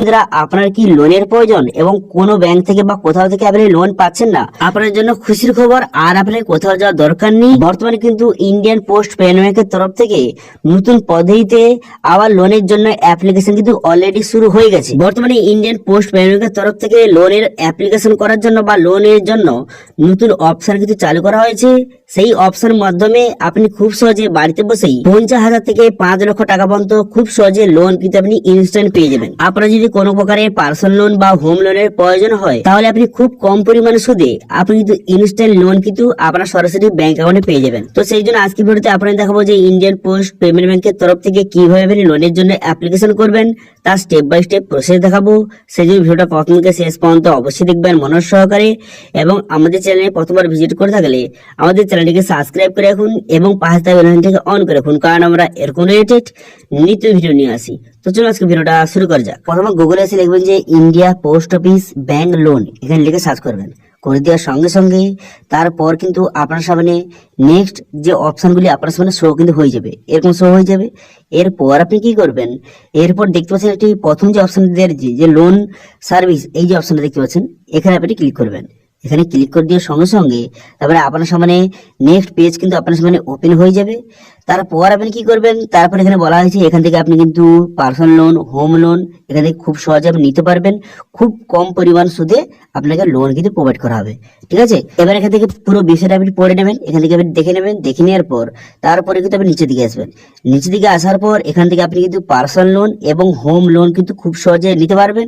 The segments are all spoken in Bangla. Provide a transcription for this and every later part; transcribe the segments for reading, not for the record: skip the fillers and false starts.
বন্ধুরা, আপনার কি লোনের প্রয়োজন এবং কোনো ব্যাংক থেকে বা কোথাও থেকে আপনি লোন পাচ্ছেন না, আপনার জন্য খুশির খবর। আর আপনার কোথাও যাওয়ার দরকার নেই। বর্তমানে কিন্তু ইন্ডিয়ান পোস্ট পেমেন্ট ব্যাংকের তরফ থেকে নতুন পদ্ধতিতে আবার লোনের জন্য অ্যাপ্লিকেশন কিন্তু অলরেডি শুরু হয়ে গেছে। বর্তমানে ইন্ডিয়ান পোস্ট পেমেন্ট ব্যাংকের তরফ থেকে লোনের অ্যাপ্লিকেশন করার জন্য বা লোনের জন্য নতুন অপশন কিন্তু চালু করা হয়েছে। সেই অপশনের মাধ্যমে আপনি খুব সহজে বাড়িতে বসেই 50,000 থেকে 5 লক্ষ টাকা পর্যন্ত খুব সহজে লোন কিন্তু আপনি ইনস্ট্যান্ট পেয়ে যাবেন। আপনার যদি কোনো প্রকারের পার্সোনাল লোন বা হোম লোনের প্রয়োজন হয়, তাহলে আপনি খুব কম পরিমাণে সুদে আপনি কিন্তু ইনস্ট্যান্ট লোন কিন্তু আপনার সরাসরি ব্যাংক অ্যাকাউন্টে পেয়ে যাবেন। তো সেই জন্য আজকে ভিডিওতে আপনাদের দেখাবো যে ইন্ডিয়ান পোস্ট পেমেন্ট ব্যাংকের তরফ থেকে কিভাবে আপনি লোনের জন্য অ্যাপ্লিকেশন করবেন, তার স্টেপ বাই স্টেপ প্রসেস দেখাবো। সেই জন্য ভিডিওটা প্রথম থেকে শেষ পর্যন্ত অবশ্যই দেখবেন মনোযোগ সহকারে। এবং আমাদের চ্যানেলে প্রথমবার ভিজিট করে থাকলে আমাদের চ্যানেলটিকে সাবস্ক্রাইব করে রাখুন এবং পাশে থাকা বেল আইকনটিকে অন করে রাখুন, কারণ আমরা এরকম রিলেটেড নিত্য ভিডিও নিয়ে আসি। তো চলুন আজকে ভিডিওটা শুরু করা যাক। প্রথমে গুগলে এসে লিখবেন যে India post office bank loan, এখানে লিখে সার্চ করবেন। করে দেওয়ার সঙ্গে সঙ্গে তারপর কিন্তু আপনার সামনে নেক্সট যে অপশনগুলি আপনার সামনে শো কিন্তু হয়ে যাবে, এরকম শো হয়ে যাবে। এরপর আপনি কি করবেন, এরপর দেখতে পাচ্ছেন একটি প্রথম যে অপশন দিয়েছে যে লোন সার্ভিস, এই যে অপশনটা দেখতে পাচ্ছেন, এখানে আপনি ক্লিক করবেন। এখানে ক্লিক করে দেওয়ার সঙ্গে সঙ্গে তারপরে আপনার সামনে নেক্সট পেজ কিন্তু আপনার সামনে ওপেন হয়ে যাবে। তারপর আপনি কি করবেন, তারপর এখানে বলা হয়েছে এখান থেকে আপনি কিন্তু পার্সোনাল লোন, হোম লোন এখান থেকে খুব সহজে আপনি নিতে পারবেন। খুব কম পরিমাণ সুদে আপনাকে লোন কিন্তু প্রোভাইড করা হবে। ঠিক আছে, এবার এখান থেকে পুরো বিষয়টা আপনি পড়ে নেবেন, এখান থেকে আপনি দেখে নেবেন। দেখে নেওয়ার পর তারপরে কিন্তু আপনি নিচের দিকে আসবেন। নিচের দিকে আসার পর এখান থেকে আপনি কিন্তু পার্সোনাল লোন এবং হোম লোন কিন্তু খুব সহজে নিতে পারবেন।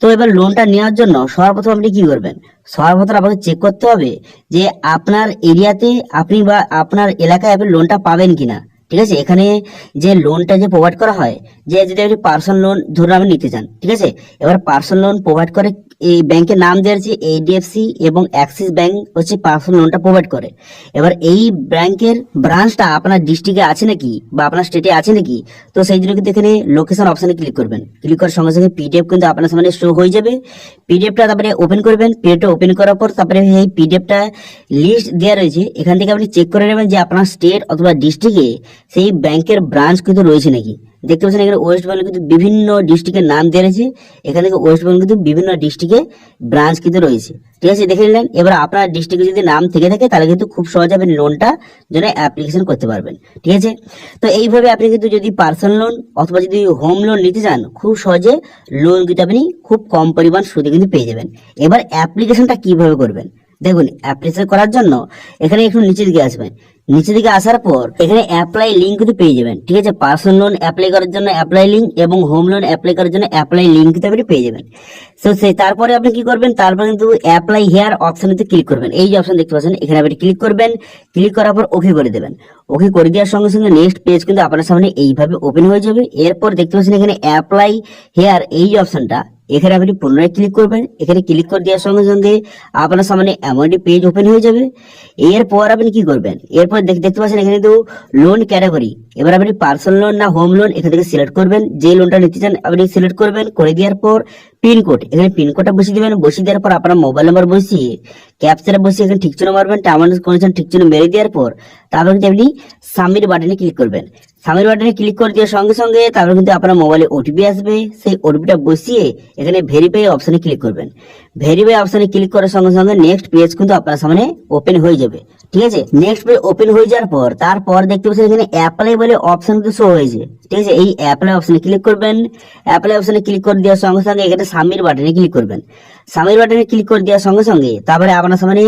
তো এবার লোনটা নেওয়ার জন্য সর্বপ্রথম আপনি কি করবেন, সর্বপ্রথম আপনাকে চেক করতে হবে যে আপনার এরিয়াতে আপনি বা আপনার এলাকায় আপনি লোনটা পাবেন কিনা। ঠিক আছে, এখানে যে লোনটা যে প্রোভাইড করা হয়, যে যদি আপনি পার্সোনাল লোন ধরুন আপনি নিতে চান, ঠিক আছে, এবার পার্সোনাল লোন প্রোভাইড করে এই ব্যাংকের নাম দেওয়া আছে এইচডিএফসি এবং অ্যাক্সিস ব্যাংক হচ্ছে পার্সোনাল লোনটা প্রোভাইড করে। এবার এই ব্যাংকের ব্রাঞ্চটা আপনার ডিস্ট্রিক্টে আছে নাকি বা আপনার স্টেটে আছে নাকি, তো সেই জন্য কিন্তু এখানে লোকেশন অপশনে ক্লিক করবেন। ক্লিক করার সঙ্গে সঙ্গে পিডিএফ কিন্তু আপনার সামনে শো হয়ে যাবে। পিডিএফটা তারপরে ওপেন করবেন। পিডিএফটা ওপেন করার পর তারপরে এই পিডিএফটা লিস্ট দেওয়া রয়েছে, এখান থেকে আপনি চেক করে নেবেন যে আপনার স্টেট অথবা ডিস্ট্রিক্টে সেই ব্যাংকের ব্রাঞ্চ কিন্তু রয়েছে নাকি। দেখতে পাচ্ছেন এখানে ওয়েস্ট বেঙ্গল কিন্তু বিভিন্ন ডিস্ট্রিক্টের নাম দেওয়া রয়েছে, এখান থেকে ওয়েস্ট বেঙ্গল কিন্তু বিভিন্ন ডিস্ট্রিক্টে ব্রাঞ্চ কিন্তু রয়েছে। ঠিক আছে, দেখে নিলেন। এবার আপনার ডিস্ট্রিক্টে যদি নাম থেকে থাকে তাহলে কিন্তু খুব সহজে আপনি লোনটা জন্য অ্যাপ্লিকেশন করতে পারবেন। ঠিক আছে, তো এইভাবে আপনি কিন্তু যদি পার্সোনাল লোন অথবা যদি হোম লোন নিতে চান, খুব সহজে লোন কিন্তু আপনি খুব কম পরিমাণ সুদে কিন্তু পেয়ে যাবেন। এবার অ্যাপ্লিকেশনটা কিভাবে করবেন দেখুন। অ্যাপ্লিকেশন করার জন্য এখানে একটু নিচের দিকে আসবেন। নিচের দিকে আসার পর এখানে অ্যাপ্লাই লিঙ্ক কিন্তু পেয়ে যাবেন। ঠিক আছে, পার্সোনাল লোন অ্যাপ্লাই করার জন্য অ্যাপ্লাই লিঙ্ক এবং হোম লোন অ্যাপ্লাই করার জন্য অ্যাপ্লাই লিঙ্ক কিন্তু আপনি পেয়ে যাবেন। তো তারপরে আপনি কি করবেন, তারপরে কিন্তু অ্যাপ্লাই হেয়ার অপশনতে ক্লিক করবেন। এই যে অপশন দেখতে পাচ্ছেন, এখানে আপনি ক্লিক করবেন। ক্লিক করার পর ওকে করে দেবেন। ওকে করে দেওয়ার সঙ্গে সঙ্গে নেক্সট পেজ কিন্তু আপনার সামনে এইভাবে ওপেন হয়ে যাবে। এরপর দেখতে পাচ্ছেন এখানে অ্যাপ্লাই হেয়ার এই যে অপশনটা, এখানে আপনি পুনরায় ক্লিক করবেন। এখানে ক্লিক করে দেওয়ার সঙ্গে সঙ্গে আপনার সামনে এমন একটি পেজ ওপেন হয়ে যাবে। এরপর আপনি কি করবেন, এরপর দেখতে পাচ্ছেন এখানে তো লোন ক্যাটাগরি। এবার আপনি পার্সোনাল লোন না হোম লোন এখান থেকে সিলেক্ট করবেন। যে লোনটা নিতে চান আপনি সিলেক্ট করবেন। করে দেওয়ার পর পিনকোড, এখানে পিনকোডটা বসিয়ে দেবেন। বসিয়ে দেওয়ার পর আপনার মোবাইল নাম্বার বসিয়ে ক্যাপচারে বসিয়ে এখানে ঠিক চিহ্ন মারবেন। টার্মিনাল কন্ডিশন ঠিক চিহ্ন মেরে দেওয়ার পর তারপর কিন্তু আপনি সাবমিট বাটনে ক্লিক করবেন। সাবমিট বাটনে ক্লিক করে দেওয়ার সঙ্গে সঙ্গে তারপর কিন্তু আপনার মোবাইলে ওটিপি আসবে। সেই ওটিপিটা বসিয়ে এখানে ভেরিফাই অপশনে ক্লিক করবেন। ভেরিফাই অপশনে ক্লিক করার সঙ্গে সঙ্গে নেক্সট পেজ কিন্তু আপনার সামনে ওপেন হয়ে যাবে। ঠিক আছে, নেক্সট পেজ ওপেন হয়ে যাওয়ার পর তারপর দেখতে পাচ্ছেন এখানে অ্যাপ্লাই বলে অপশন কিন্তু শো হয়েছে। ঠিক আছে, এই অ্যাপ্লাই অপশনে ক্লিক করবেন। অ্যাপ্লাই অপশনে ক্লিক করে দেওয়ার সঙ্গে সঙ্গে এখানে সাবমিট বাটনে ক্লিক করবেন। সাবমিট বাটনে ক্লিক করে দেওয়ার সঙ্গে সঙ্গে তারপরে আপনার সামনে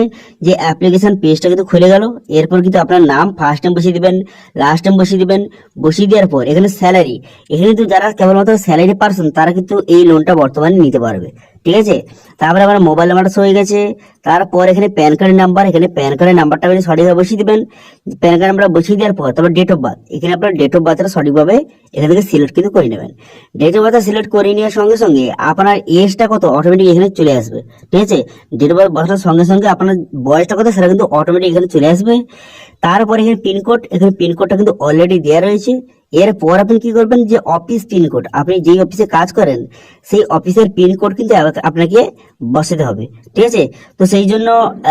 যে অ্যাপ্লিকেশন পেজটা কিন্তু খুলে গেল। এরপর কিন্তু আপনার নাম ফার্স্ট টাইম বসিয়ে দিবেন, লাস্ট টাইম বসিয়ে দিবেন। বসিয়ে দেওয়ার পর এখানে স্যালারি, এখানে কিন্তু যারা কেবলমাত্র স্যালারি পার্সন তারা কিন্তু এই লোনটা বর্তমানে নিতে পারবে। ঠিক আছে, তারপরে আমার মোবাইল নাম্বারটা হয়ে গেছে। তারপর এখানে প্যান কার্ডের নাম্বার, এখানে প্যান কার্ডের নাম্বারটা আপনি সঠিকভাবে বসিয়ে দিবেন। প্যান কার্ড নাম্বার বসিয়ে দেওয়ার পর তারপর ডেট অফ বার্থ, এখানে আপনার ডেট অফ বার্থটা সঠিকভাবে এখান থেকে সিলেক্ট কিন্তু করে নেবেন। ডেট অফ বার্থ সিলেক্ট করে নেওয়ার সঙ্গে সঙ্গে আপনার এজটা কত অটোমেটিক এখানে চলে আসবে। ঠিক আছে, ডেট অফ বার্থ বসার সঙ্গে সঙ্গে আপনার বয়সটা কত সেটা কিন্তু অটোমেটিক এখানে চলে আসবে। তারপরে এখানে পিনকোড, এখানে পিনকোডটা কিন্তু অলরেডি দেওয়া রয়েছে। এরপর আপনি কি করবেন, যে অফিস পিনকোড, আপনি যেই অফিসে কাজ করেন সেই অফিসের পিনকোড কিন্তু আপনাকে বসাতে হবে। ঠিক আছে, তো সেই জন্য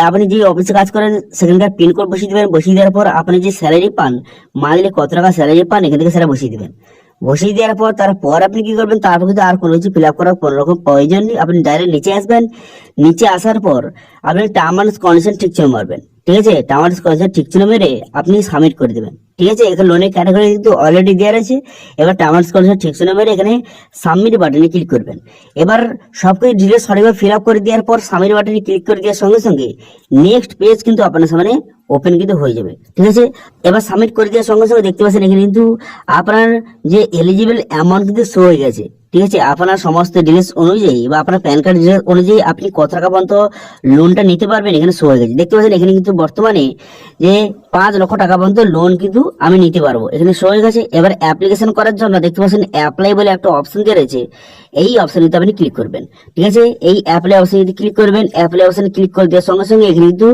আপনি যে অফিসে কাজ করেন সেখানকার পিনকোড বসিয়ে দেবেন। বসিয়ে দেওয়ার পর আপনি যে স্যালারি পান, মান্থলি কত টাকা স্যালারি পান এখান থেকে সেটা বসিয়ে দেবেন। বসিয়ে দেওয়ার পর তারপর আপনি কি করবেন, তারপর কিন্তু আর কোনো কিছু ফিল আপ করার কোনো রকম প্রয়োজন নেই। আপনি ডাইরেক্ট নিচে আসবেন, নিচে আসার পর আপনি টার্ম অ্যান্ড কন্ডিশন ঠিক চিহ্ন মারবেন। ঠিক আছে, টার্ম অ্যান্ড কন্ডিশন ঠিক চিহ্ন মেরে আপনি সাবমিট করে দেবেন। ঠিক আছে, এখানে লোনের ক্যাটাগরি কিন্তু অলরেডি দেওয়া রয়েছে। এবার টার্ম অ্যান্ড কন্ডিশন ঠিক চিহ্ন মেরে এখানে সাবমিট বাটনে ক্লিক করবেন। এবার সবকিছু ডিটেলস সঠিকভাবে ফিল আপ করে দেওয়ার পর সাবমিট বাটনে ক্লিক করে দেওয়ার সঙ্গে সঙ্গে নেক্সট পেজ কিন্তু আপনার সামনে ওপেন কিন্তু হয়ে যাবে। ঠিক আছে, এবার সাবমিট করে দেওয়ার সঙ্গে সঙ্গে দেখতে পাচ্ছেন এখানে কিন্তু আপনার যে এলিজিবল অ্যামাউন্ট কিন্তু শো হয়ে গেছে। ঠিক আছে, আপনার সমস্ত ডিটেলস অনুযায়ী বা আপনার প্যান কার্ড ডিটেলস অনুযায়ী আপনি কত টাকা পর্যন্ত লোনটা নিতে পারবেন এখানে শো হয়ে গেছে। দেখতে পাচ্ছেন এখানে কিন্তু বর্তমানে যে 5 লক্ষ টাকা পর্যন্ত লোন কিন্তু আমি নিতে পারবো এখানে শো হয়ে গেছে। এবার অ্যাপ্লিকেশন করার জন্য দেখতে পাচ্ছেন অ্যাপ্লাই বলে একটা অপশন দিয়ে রয়েছে, এই অপশনে আপনি ক্লিক করবেন। ঠিক আছে, এই অ্যাপ্লাই অপশনে যদি ক্লিক করবেন, অ্যাপ্লাই অপশনে ক্লিক করে দেওয়ার সঙ্গে সঙ্গে এখানে কিন্তু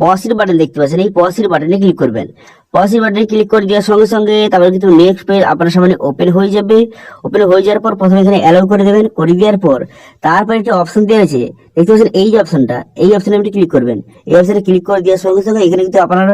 পজিটিভ বাটন দেখতে পাচ্ছেন, এই পজিটিভ বাটনে ক্লিক করবেন। পজিটিভ বাটনে ক্লিক করে দেওয়ার সঙ্গে সঙ্গে তারপরে কিন্তু নেক্সট পেজ আপনার সামনে ওপেন হয়ে যাবে। ওপেন হয়ে যাওয়ার পর প্রথমে এখানে অ্যালাউ করে দেবেন, করে দেওয়ার পর তারপরে একটা অপশন দেওয়া আছে দেখতে পাচ্ছেন, এই যে অপশনটা, এই অপশনে আপনি ক্লিক করবেন। এই অপশনে ক্লিক করে দেওয়ার সঙ্গে সঙ্গে এখানে কিন্তু আপনার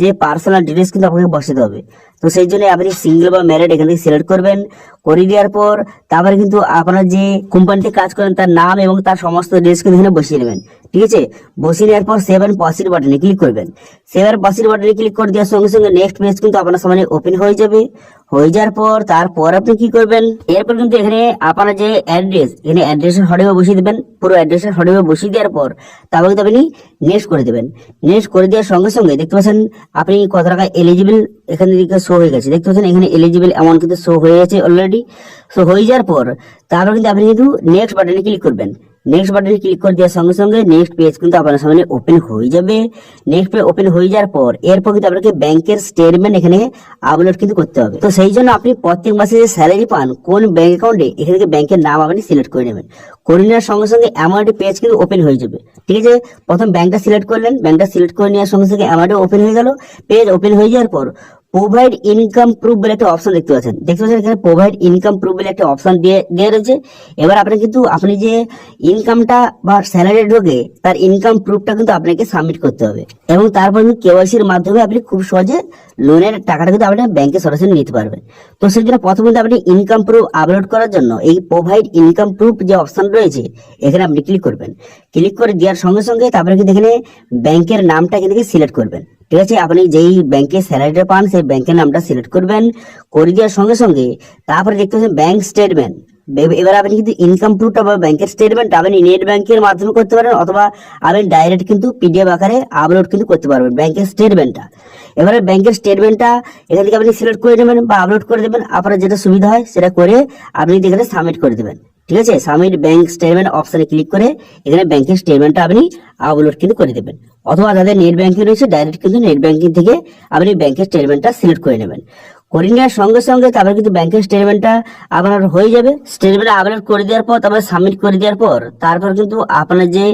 যে পার্সোনাল ডিটেলস কিন্তু আপনাকে বসাতে হবে। তো সেই জন্য আপনি সিঙ্গেল বা ম্যারিড এখান থেকে সিলেক্ট করবেন। করে দেওয়ার পর তারপরে কিন্তু আপনার যে কোম্পানিতে কাজ করেন তার নাম এবং তার সমস্ত ডিটেলস কিন্তু এখানে বসিয়ে নেবেন। ঠিক আছে, বসিয়ে নেওয়ার পর সেভ এন্ড প্রসিড বাটনে ক্লিক করবেন। সেভ এন্ড প্রসিড বাটনে ক্লিক করে দেওয়ার সঙ্গে সঙ্গে নেক্সট পেজ কিন্তু আপনার সামনে ওপেন হয়ে যাবে। হয়ে যাওয়ার পর তারপর আপনি কি করবেন, এরপর কিন্তু এখানে আপনার যে অ্যাড্রেস, এখানে অ্যাড্রেসের সঠিকভাবে বসিয়ে দেবেন। পুরো অ্যাড্রেসের সঠিকভাবে বসিয়ে দেওয়ার পর তারপর কিন্তু আপনি নেক্সট করে দেবেন। নেক্সট করে দেওয়ার সঙ্গে সঙ্গে দেখতে পাচ্ছেন আপনি কত টাকা এলিজিবল এখানে শো হয়ে গেছে। দেখতে পাচ্ছেন এখানে এলিজিবল অ্যামাউন্ট কিন্তু শো হয়ে গেছে অলরেডি। শো হয়ে যাওয়ার পর তারপর কিন্তু আপনি কিন্তু নেক্সট বাটনে ক্লিক করবেন। নেক্সট বাটনে ক্লিক করে দেওয়ার সঙ্গে সঙ্গে নেক্সট পেজ কিন্তু আপনার সামনে ওপেন হয়ে যাবে। নেক্সট পেজ ওপেন হয়ে যাওয়ার পর এরপর কিন্তু আপনাকে ব্যাংকের স্টেটমেন্ট এখানে আপলোড কিন্তু করতে হবে। তো সেই জন্য আপনি প্রত্যেক মাসে যে স্যালারি পান কোন ব্যাংক অ্যাকাউন্টে, এখান থেকে ব্যাংকের নাম আপনি সিলেক্ট করে নেবেন। করে নেওয়ার সঙ্গে সঙ্গে অ্যামাউন্ট পেজ কিন্তু ওপেন হয়ে যাবে। ঠিক আছে, প্রথম ব্যাংকটা সিলেক্ট করলেন, ব্যাংকটা সিলেক্ট করে নেওয়ার সঙ্গে সঙ্গে অ্যামাউন্ট ওপেন হয়ে গেল। পেজ ওপেন হয়ে যাওয়ার পর প্রোভাইড ইনকাম প্রুফ বলে একটা অপশন দেখতে পাচ্ছেন। এখানে প্রোভাইড ইনকাম প্রুফ বলে একটা অপশন দিয়ে রয়েছে। এবার আপনি কিন্তু আপনি যে ইনকামটা বা স্যালারি ঢোকে তার ইনকাম প্রুফটা কিন্তু আপনাকে সাবমিট করতে হবে এবং তারপর কেওয়াইসির মাধ্যমে আপনি খুব সহজে লোনের টাকাটা কিন্তু আপনি ব্যাংকে সরাসরি নিতে পারবেন। তো সেই জন্য প্রথমে আপনি ইনকাম প্রুফ আপলোড করার জন্য এই প্রোভাইড ইনকাম প্রুফ যে অপশন রয়েছে এখানে আপনি ক্লিক করবেন। ক্লিক করে দেওয়ার সঙ্গে সঙ্গে তারপরে কিন্তু এখানে ব্যাংকের নামটা এখান থেকে সিলেক্ট করবেন। ঠিক আছে, আপনি যেই ব্যাংকে স্যালারিটা পান সেই ব্যাংকের নামটা সিলেক্ট করবেন। করে দেওয়ার সঙ্গে সঙ্গে তারপরে দেখতে পাচ্ছেন ব্যাংক স্টেটমেন্ট। এবার আপনি কিন্তু ইনকাম প্রুফটা বা ব্যাংকের স্টেটমেন্ট আপনি নেট ব্যাংকের মাধ্যমে করতে পারেন অথবা আপনি ডাইরেক্ট কিন্তু পিডিএফ আকারে আপলোড কিন্তু করতে পারবেন ব্যাংকের স্টেটমেন্টটা। এবারে ব্যাংকের স্টেটমেন্টটা এখান থেকে আপনি সিলেক্ট করে নেবেন বা আপলোড করে দেবেন, আপনার যেটা সুবিধা হয় সেটা করে আপনি এখানে সাবমিট করে দেবেন। ঠিক আছে, সাবমিট ব্যাংক স্টেটমেন্ট অপশনে ক্লিক করে এখানে ব্যাংকের স্টেটমেন্টটা আপনি আপলোড কিন্তু করে দেবেন। অথবা যাদের নেট ব্যাংকিং রয়েছে ডাইরেক্ট কিন্তু নেট ব্যাংকিং থেকে আপনি ব্যাংকের স্টেটমেন্টটা সিলেক্ট করে নেবেন। করে নেওয়ার সঙ্গে সঙ্গে তারপর কিন্তু ব্যাংকের স্টেটমেন্টটা আপনার হয়ে যাবে। স্টেটমেন্ট আপলোড করে দেওয়ার পর তারপরে সাবমিট করে দেওয়ার পর তারপর কিন্তু আপনার যে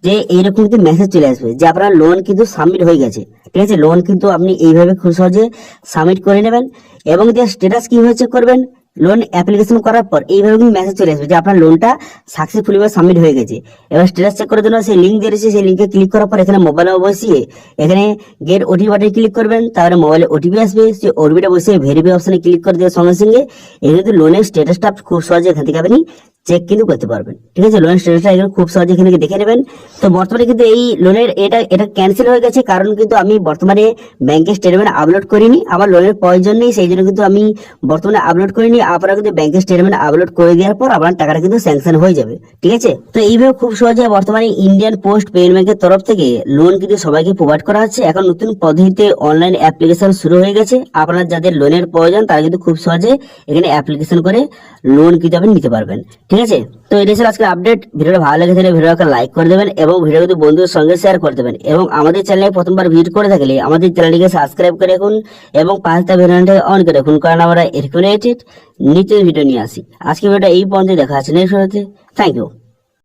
যে এইরকম কিন্তু মেসেজ চলে আসবে যে আপনার লোন কিন্তু সাবমিট হয়ে গেছে। ঠিক আছে, লোন কিন্তু আপনি এইভাবে খুব সহজে সাবমিট করে নেবেন এবং যে স্ট্যাটাস কিভাবে চেক করবেন, লোন অ্যাপ্লিকেশন করার পর এইভাবে কিন্তু মেসেজ চলে আসবে যে আপনার লোনটা সাকসেসফুলি সাবমিট হয়ে গেছে। এবার স্ট্যাটাস চেক করার জন্য সেই লিঙ্ক দিয়ে রয়েছে, সেই লিঙ্কে ক্লিক করার পর এখানে মোবাইলে বসিয়ে এখানে গেট ওটিপি বাটনে ক্লিক করবেন। তারপরে মোবাইলে ওটিপি আসবে, সেই ওটিপিটা বসিয়ে ভেরিফাই অপশনে ক্লিক করে দেওয়ার সঙ্গে সঙ্গে এখানে কিন্তু লোনের স্ট্যাটাসটা খুব সহজে এখান থেকে আপনি চেক কিন্তু করতে পারবেন। ঠিক আছে, লোনের স্ট্যাটাসটা এখানে খুব সহজে এখানে দেখে নেবেন। তো বর্তমানে কিন্তু এই লোনের এটা ক্যান্সেল হয়ে গেছে, কারণ কিন্তু আমি বর্তমানে ব্যাংকের স্টেটমেন্ট আপলোড করিনি, আমার লোনের প্রয়োজন নেই, সেই জন্য কিন্তু আমি বর্তমানে আপলোড করিনি। আপনারা কিন্তু ব্যাংকের স্টেটমেন্ট আপলোড করে দেওয়ার পর আপনার টাকাটা কিন্তু স্যাংশন হয়ে যাবে। ঠিক আছে, তো এইভাবে খুব সহজে বর্তমানে ইন্ডিয়ান পোস্ট পেমেন্ট ব্যাংকের তরফ থেকে লোন কিন্তু সবাইকে প্রোভাইড করা হচ্ছে। এখন নতুন পদ্ধতিতে অনলাইন অ্যাপ্লিকেশন শুরু হয়ে গেছে। আপনার যাদের লোনের প্রয়োজন তারা কিন্তু খুব সহজে এখানে অ্যাপ্লিকেশন করে লোন কিন্তু আপনি নিতে পারবেন। ঠিক আছে, তো এটা ছিল আজকের আপডেট। ভিডিওটা ভালো লেগে থাকলে ভিডিওটাকে লাইক করে দেবেন এবং ভিডিও কিন্তু বন্ধুদের সঙ্গে শেয়ার করে দেবেন এবং আমাদের চ্যানেলে প্রথমবার ভিজিট করে থাকলে আমাদের চ্যানেলটিকে সাবস্ক্রাইব করে রাখুন এবং পাঁচটা ভিডিওটাকে অন করে রাখুন, কারণ আমরা এরকম নিচের ভিডিও নিয়ে আসি। আজকে ভিডিওটা এই পর্যন্ত দেখা আছে নেক্সট ভিডিওতে। Thank you.